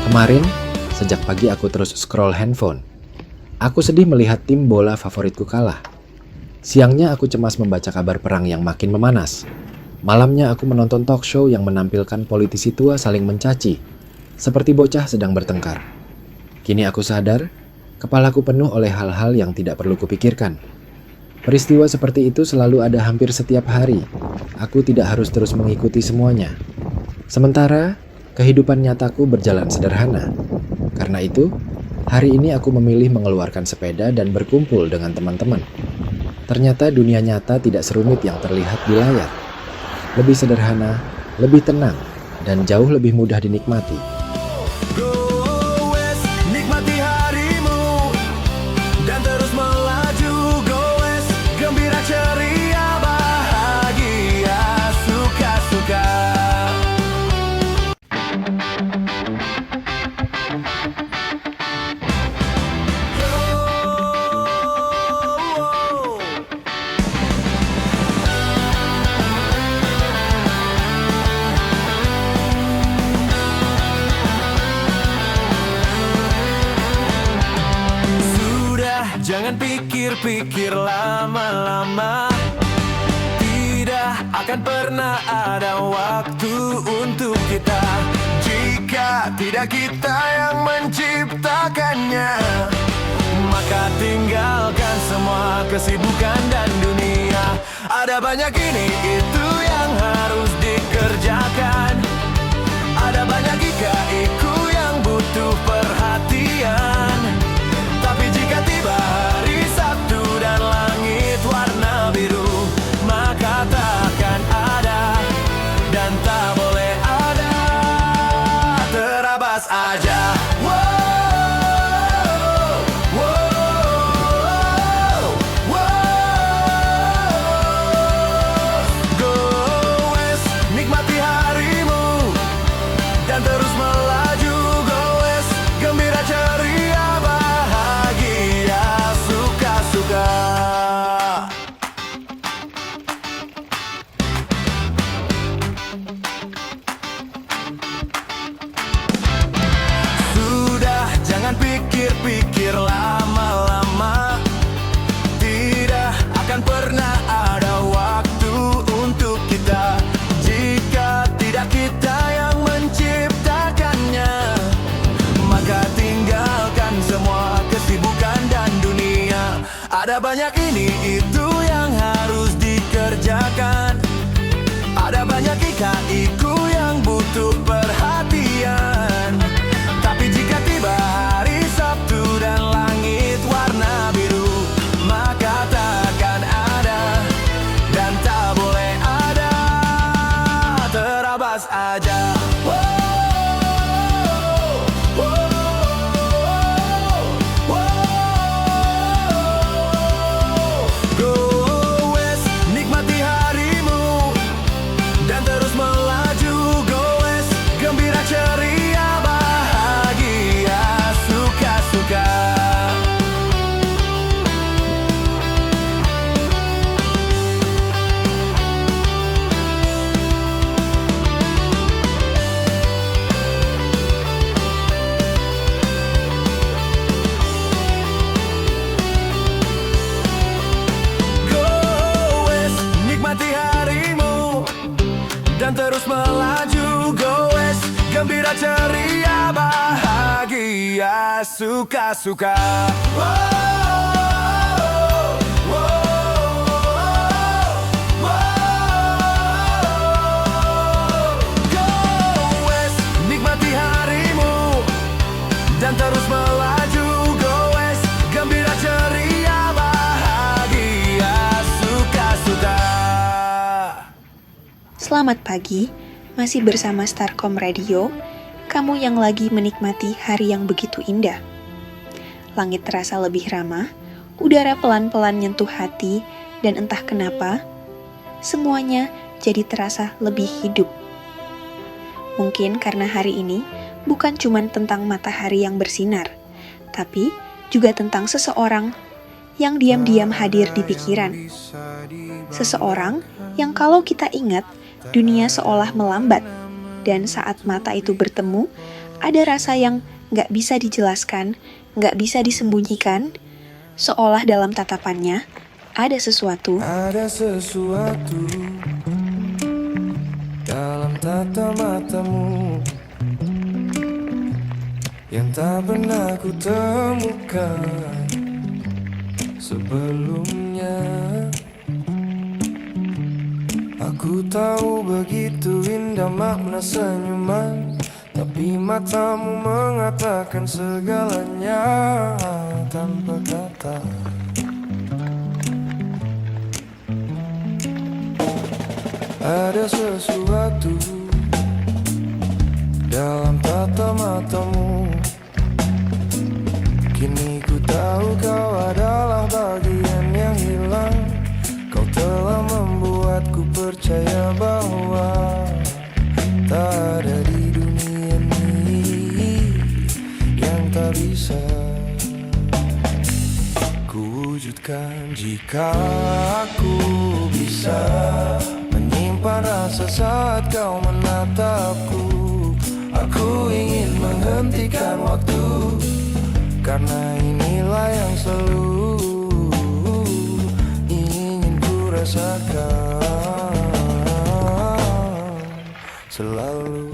Kemarin, sejak pagi aku terus scroll handphone. Aku sedih melihat tim bola favoritku kalah. Siangnya aku cemas membaca kabar perang yang makin memanas. Malamnya aku menonton talk show yang menampilkan politisi tua saling mencaci, seperti bocah sedang bertengkar. Kini aku sadar, kepalaku penuh oleh hal-hal yang tidak perlu kupikirkan. Peristiwa seperti itu selalu ada hampir setiap hari. Aku tidak harus terus mengikuti semuanya. Sementara, kehidupan nyataku berjalan sederhana. Karena itu, hari ini aku memilih mengeluarkan sepeda dan berkumpul dengan teman-teman. Ternyata dunia nyata tidak serumit yang terlihat di layar. Lebih sederhana, lebih tenang, dan jauh lebih mudah dinikmati. Nikmati harimu dan terus melaju. Goes, gembira, ceria, bahagia, suka-suka. Jangan pikir-pikir lama-lama. Tidak akan pernah ada waktu untuk kita jika tidak kita yang menciptakannya. Maka tinggalkan semua kesibukan dan dunia. Ada banyak ini itu yang harus dikerjakan. Ada banyak ika-iku yang butuh perhatian. Tapi jika tiba hari Sabtu dan langit warna biru, maka takkan ada dan tak boleh ada. Terabas aja. Goes, nikmati harimu dan terus melaju. Goes, gembira, ceria, bahagia, suka-suka. Sudah, jangan pikir-pikir lama-lama. Tidak akan pernah ada waktu untuk kita jika tidak kita yang menciptakannya. Maka tinggalkan semua kesibukan dan dunia. Ada banyak ini itu yang harus dikerjakan. Ada banyak ika-iku yang butuh perhatian. Tapi jika tiba hari Sabtu dan langit warna biru, maka takkan ada dan tak boleh ada. Terabas aja. Goes, nikmati harimu dan terus melaju. Goes, gembira, ceria, bahagia, suka-suka. Goes, nikmati harimu dan terus melaju. Goes, gembira, ceria, bahagia, suka-suka. Goes, nikmati harimu dan terus melaju. Goes, gembira, ceria, bahagia, suka-suka. Selamat pagi, masih bersama Starcom Radio, kamu yang lagi menikmati hari yang begitu indah. Langit terasa lebih ramah, udara pelan-pelan nyentuh hati, dan entah kenapa, semuanya jadi terasa lebih hidup. Mungkin karena hari ini bukan cuma tentang matahari yang bersinar, tapi juga tentang seseorang yang diam-diam hadir di pikiran. Seseorang yang kalau kita ingat, dunia seolah melambat, dan saat mata itu bertemu, ada rasa yang nggak bisa dijelaskan, nggak bisa disembunyikan, seolah dalam tatapannya ada sesuatu Ada sesuatu dalam tata matamu yang tak pernah ku temukan sebelumnya. Aku tahu begitu indah makna senyuman, tapi matamu mengatakan segalanya tanpa kata. Ada sesuatu dalam tata matamu. Kini ku tahu kau adalah bagian yang hilang. Kau telah membuatku percaya bahwa tak ada di dunia ini yang tak bisa ku wujudkan. Jika aku bisa menyimpan rasa saat kau menatapku, aku ingin menghentikan waktu, karena inilah yang selalu ingin ku rasakan. Selalu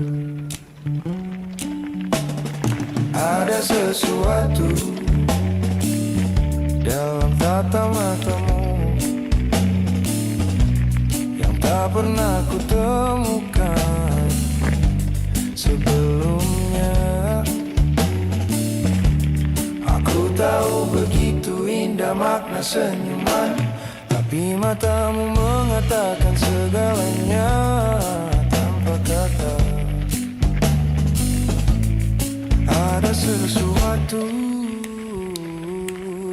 ada sesuatu dalam tata matamu yang tak pernah ku temukan sebelumnya. Aku tahu begitu indah makna senyuman, tapi matamu mengatakan segalanya tanpa kata. Ada sesuatu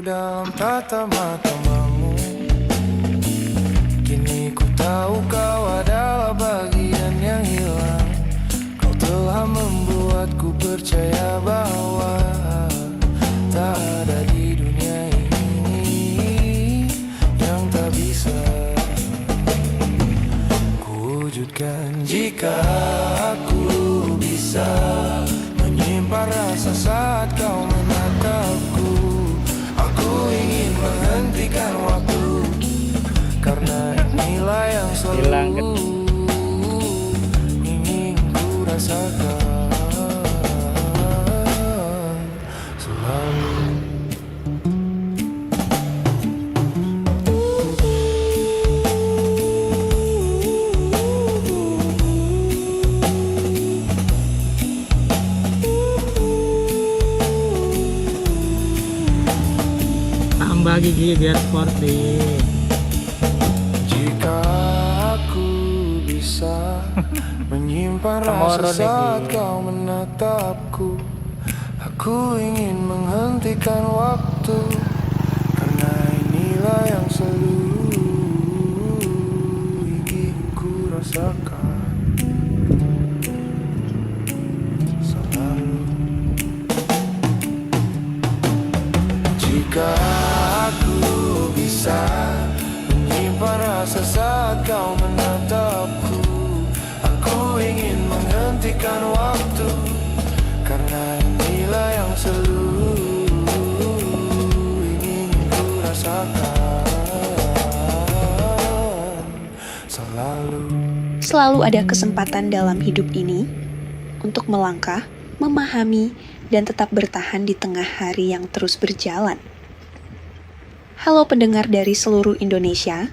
dalam tata matamu. Kini ku tahu kau adalah bagian yang hilang. Kau telah membuatku percaya bahwa tak ada di dunia ini yang tak bisa ku wujudkan. Jika aku bisa menyimpan rasa saat kau menatapku, aku ingin menghentikan waktu, karena inilah yang selalu ingin ku rasakan. Selalu tambah gigi biar sporty. jika aku bisa menyimpan rasa saat kau menatapku, aku ingin menghentikan waktu, karena inilah yang selalu ingin ku rasakan. Selalu jika aku bisa menyimpan rasa saat kau menatapku, aku ingin menghentikan waktu, karena inilah yang selalu ingin ku rasakan. Selalu ada kesempatan dalam hidup ini untuk melangkah, memahami, dan tetap bertahan di tengah hari yang terus berjalan. Halo pendengar dari seluruh Indonesia,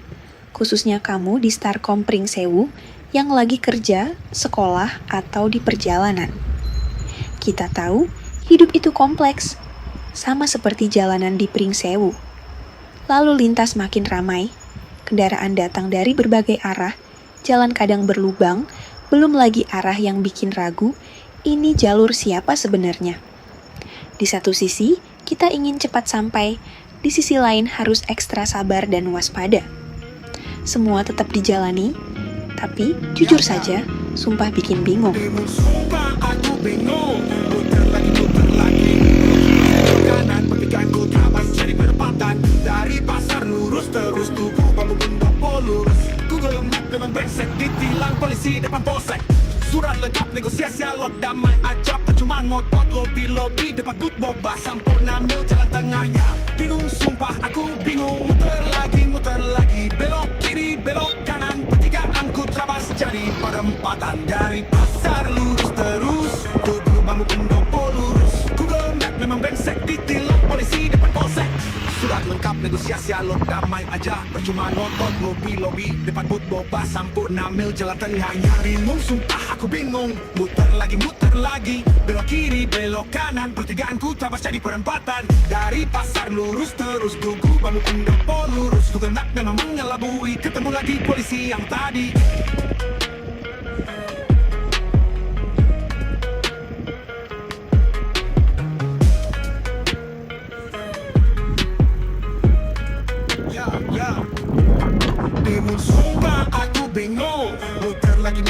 khususnya kamu di Starkom Pringsewu yang lagi kerja, sekolah, atau di perjalanan. Kita tahu, hidup itu kompleks, sama seperti jalanan di Pringsewu. Lalu lintas makin ramai, kendaraan datang dari berbagai arah, jalan kadang berlubang, belum lagi arah yang bikin ragu, ini jalur siapa sebenarnya. Di satu sisi, kita ingin cepat sampai, di sisi lain harus ekstra sabar dan waspada. Semua tetap dijalani, tapi jujur saja, sumpah bikin bingung. Sumpah aku bingung, putar lagi kanan, petikan ku terabas jadi perempatan. Dari pasar lurus terus tubuh bambu benda polus. Google Map dengan brengsek, ditilang polisi depan polsek. Surat lengkap negosiasi alot damai, ajak ajak percuma ngotot lobi-lobi depan good boba Sampurna mil jalan tengahnya Bingung sumpah aku bingung Muter lagi belok kiri belok kanan Pertigaan ku terabas jadi perempatan Dari pasar lurus terus Tugu bambu pendopo lurus Google Map memang brengsek ditilang polisi depan polsek Surat lengkap negosiasi alot damai aja Percuma ngotot lobi-lobi depan but boba Sampurna mil jalan tengahnya Bingung sumpah aku bingung Muter lagi belok kiri belok kanan Pertigaan ku tabas jadi perempatan Dari pasar lurus terus Tugu bambu pendopo lurus Google Map memang mengelabui Ketemu lagi polisi yang tadi Bingung sumpah aku bingung Muter lagi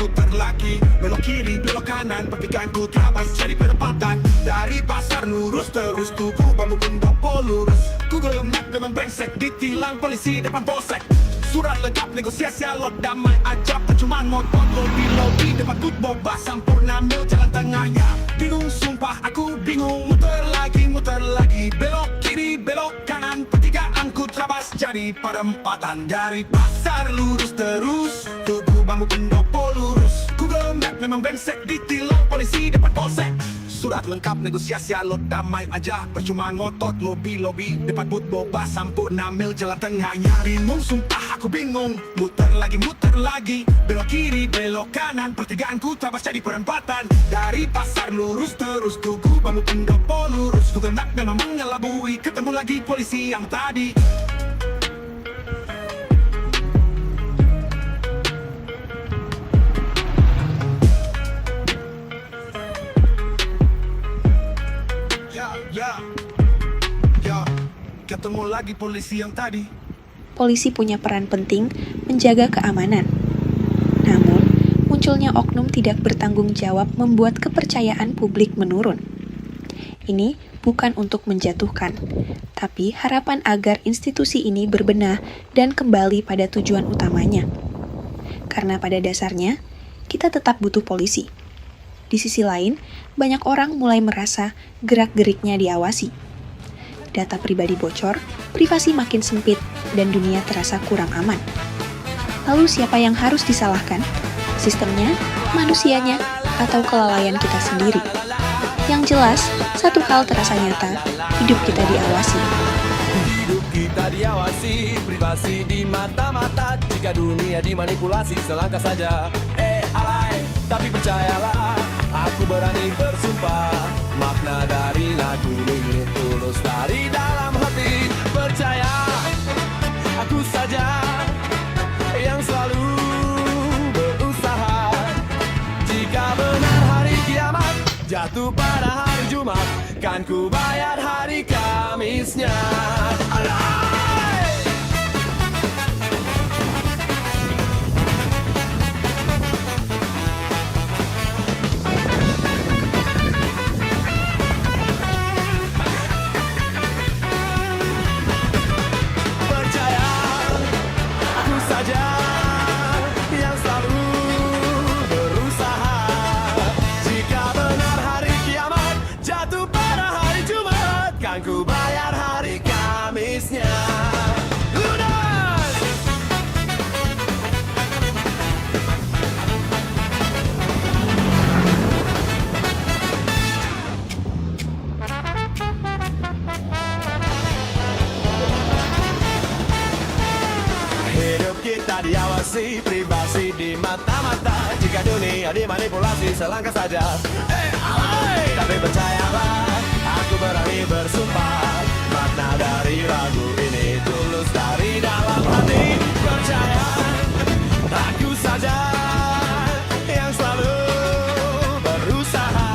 belok kiri belok kanan Pertigaan ku terabas jadi perempatan Dari pasar lurus terus Tugu bambu pendopo lurus Google Map memang brengsek ditilang polisi depan polsek Surat lengkap negosiasi alot damai ajak percuma ngotot lobi-lobi depan good boba Sampurna mil jalan tengahnya Bingung sumpah aku bingung Muter lagi belok kiri belok kanan Pertigaan ku terabas jadi perempatan Dari pasar lurus terus Tugu bambu pendopo lurus Google Map memang brengsek ditilang polisi depan polsek Surat lengkap negosiasi alot damai aja Percuma ngotot lobi-lobi depan but boba Sampurna mil jalan tengahnya Bingung sumpah aku bingung Muter lagi belok kiri belok kanan Pertigaan ku tabas jadi perempatan Dari pasar lurus terus Tugu bambu pendopo lurus Google Map memang mengelabui Ketemu lagi polisi yang tadi Ketemu lagi polisi yang tadi Polisi punya peran penting menjaga keamanan. Namun, munculnya oknum tidak bertanggung jawab membuat kepercayaan publik menurun. Ini bukan untuk menjatuhkan, tapi harapan agar institusi ini berbenah dan kembali pada tujuan utamanya. Karena pada dasarnya, kita tetap butuh polisi. Di sisi lain, banyak orang mulai merasa gerak-geriknya diawasi. Data pribadi bocor, privasi makin sempit, dan dunia terasa kurang aman. Lalu siapa yang harus disalahkan? Sistemnya, manusianya, atau kelalaian kita sendiri? Yang jelas, satu hal terasa nyata, hidup kita diawasi. Hidup kita diawasi, privasi di mata-mata. Jika dunia dimanipulasi, selangkah saja alay, tapi percayalah, aku berani bersumpah. Makna dari lagu ini tulus dari dalam hati. Percaya, aku saja yang selalu berusaha. Jika benar hari kiamat jatuh pada hari Jumat, kan ku bayar hari Kamisnya. Alay! Ku bayar hari Kamisnya. Lunas! Hidup kita diawasi, privasi di mata-mata. Jika dunia dimanipulasi, selangkah saja alay. Tapi percayalah, aku berani bersumpah. Makna dari lagu ini tulus dari dalam hati. Percaya, aku saja yang selalu berusaha.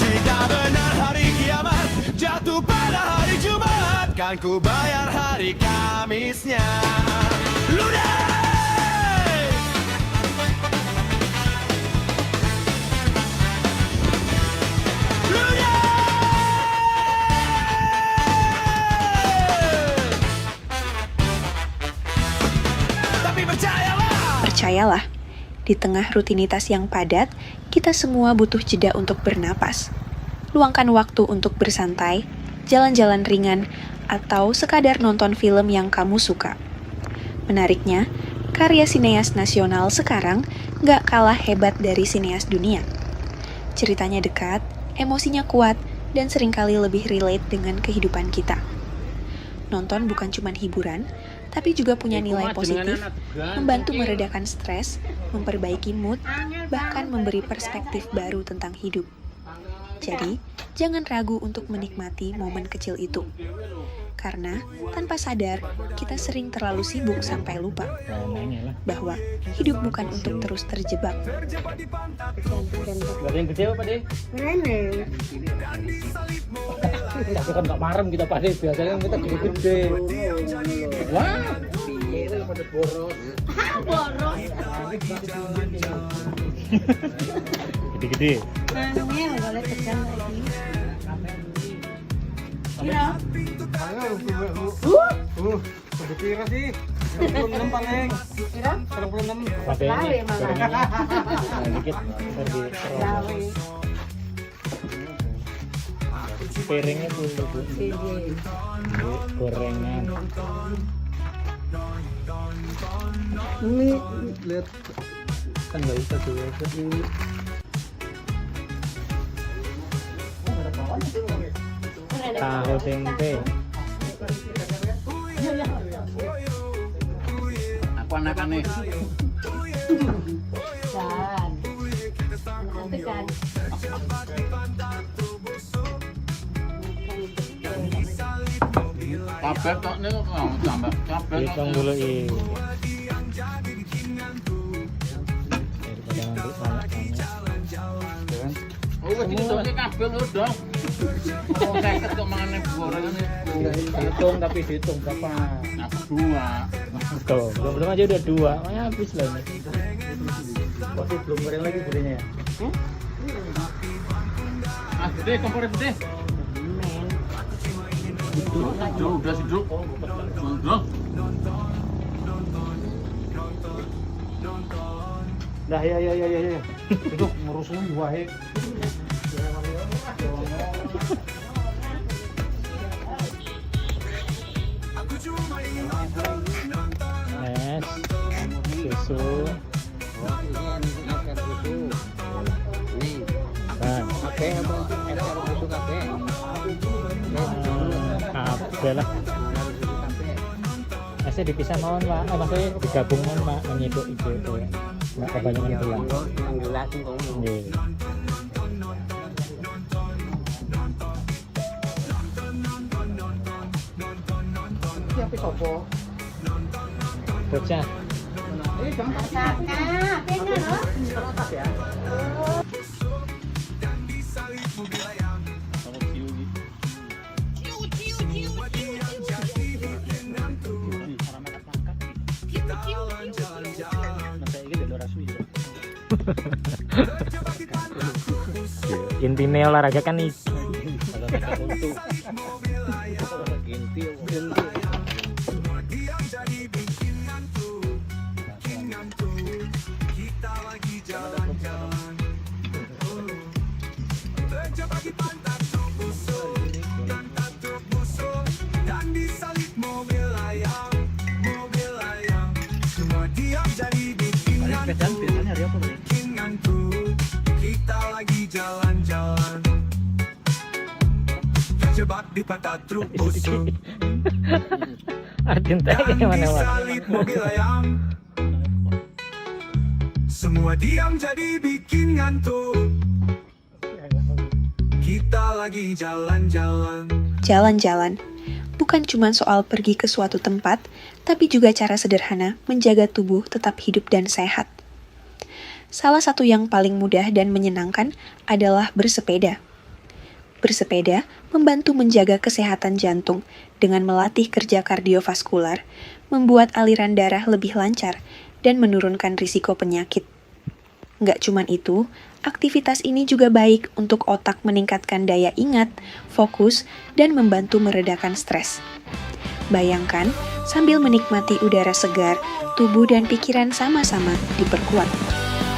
Jika benar hari kiamat jatuh pada hari Jumat, kan ku bayar hari Kamisnya. Ludes! Percayalah, di tengah rutinitas yang padat, kita semua butuh jeda untuk bernapas. Luangkan waktu untuk bersantai, jalan-jalan ringan, atau sekadar nonton film yang kamu suka. Menariknya, karya sineas nasional sekarang gak kalah hebat dari sineas dunia. Ceritanya dekat, emosinya kuat, dan seringkali lebih relate dengan kehidupan kita. Nonton bukan cuma hiburan, tapi juga punya nilai positif, membantu meredakan stres, memperbaiki mood, bahkan memberi perspektif baru tentang hidup. Jadi, jangan ragu untuk menikmati momen kecil itu. Karena, tanpa sadar, kita sering terlalu sibuk sampai lupa bahwa hidup bukan untuk terus terjebak. Gak yang gede apa deh? Tapi kan gak marem kita Pak deh, biasanya kan kita gede-gede. Wah, pada boros. Gede-gede. Kira sih 36 paling. 36. Padahal gorengannya dikit piringnya dulu Bu. Gorengan. Ini lihat kan nggak bisa tuh ini. Tahu tempe. Aku anak-anak kabeh tok niku kok tambah kabeh Hitung dulu ini. Daripada nanti banyak-banyak. oh wis ditutke kabeh lho dong oh 50 kok mangane gorengan niku Hitung tapi dihitung berapa? aku dua Tuh, belum aja udah 2. Makanya habis lah ini. Masih belum goreng lagi budenya ya? ah gede kompornya gede udah siduk udah Dah ya. Itu ngurusin wae. Es, susu, ban, kabel lah. Esnya dipisah mohon Pak, maksudnya digabung mohon Pak, menyiduk itu ya. Nggak kebanyakan gelang. Iya. Siapa sopo? Bocah. Intinya olahraga kan iki. Jalan-jalan terjebak di pantat truk busuk Argentina dan gimana Pak? disalip mobil ayam. Semua diam jadi bikin ngantuk. Kita lagi jalan-jalan. Jalan-jalan bukan cuma soal pergi ke suatu tempat, tapi juga cara sederhana menjaga tubuh tetap hidup dan sehat. Salah satu yang paling mudah dan menyenangkan adalah bersepeda. Bersepeda membantu menjaga kesehatan jantung dengan melatih kerja kardiovaskular, membuat aliran darah lebih lancar, dan menurunkan risiko penyakit. Nggak cuma itu, aktivitas ini juga baik untuk otak meningkatkan daya ingat, fokus, dan membantu meredakan stres. Bayangkan, sambil menikmati udara segar, tubuh dan pikiran sama-sama diperkuat.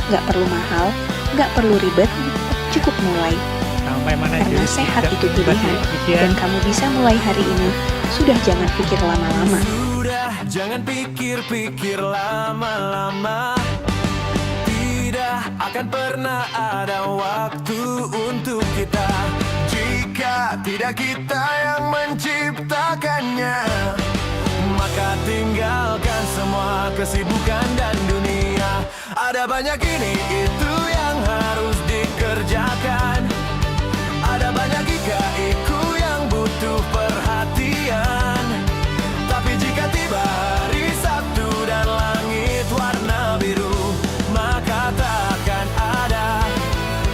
Nggak perlu mahal, Nggak perlu ribet, cukup mulai. Sampai mana Karena jadi sehat tidak itu pilihan, dan kamu bisa mulai hari ini. Sudah jangan pikir lama-lama. Sudah, jangan pikir-pikir lama-lama. Tidak akan pernah ada waktu untuk kita jika tidak kita yang menciptakannya. Maka tinggalkan semua kesibukan dan dunia. Ada banyak ini itu yang harus dikerjakan. Ada banyak iku yang butuh perhatian. Tapi jika tiba hari Sabtu dan langit warna biru, maka takkan ada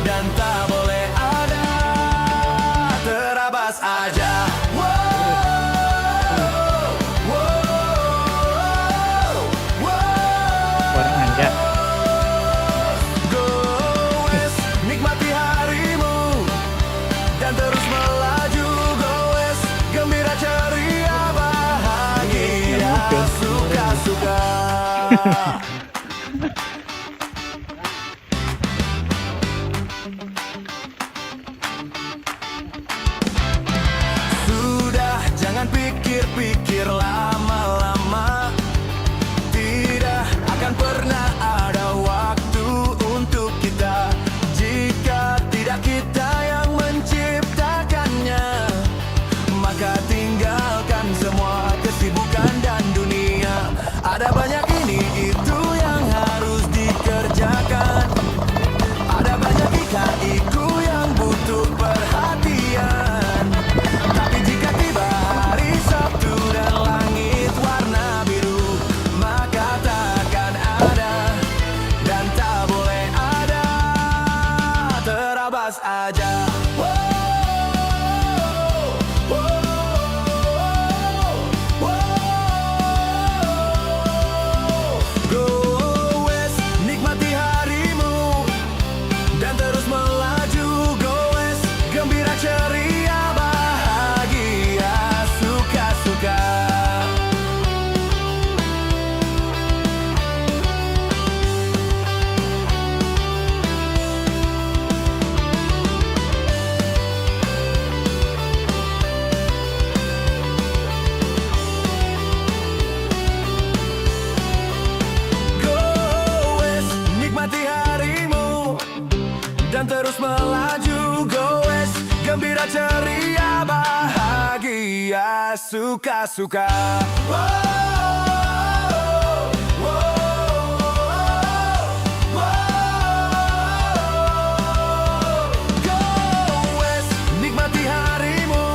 dan tak boleh ada. Terabas aja. orang aja. Goes, nikmati harimu dan terus melaju. Goes, gembira ceria bahagia suka-suka. Sudah, jangan pikir-pikir lama-lama. Tidak akan pernah ada waktu untuk kita jika tidak kita yang menciptakannya. Maka tinggalkan semua kesibukan dan dunia. Ada banyak ini itu yang harus dikerjakan. Ada banyak iku yang butuh perhatian. Tapi jika tiba hari Sabtu dan langit warna biru, maka takkan ada dan tak boleh ada. Terabas aja. Goes, nikmati harimu dan terus melaju. Goes, gembira ceria bahagia suka-suka. Goes, nikmati harimu dan terus melaju. Goes, gembira ceria bahagia suka-suka. Goes, nikmati harimu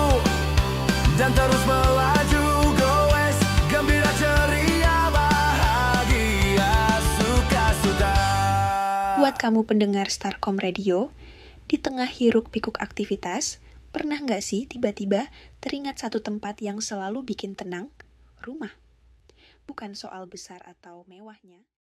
dan terus melaju. Goes, gembira ceria bahagia suka-suka. Buat kamu pendengar Starcom Radio, di tengah hiruk pikuk aktivitas, pernah nggak sih tiba-tiba teringat satu tempat yang selalu bikin tenang? Rumah. Bukan soal besar atau mewahnya.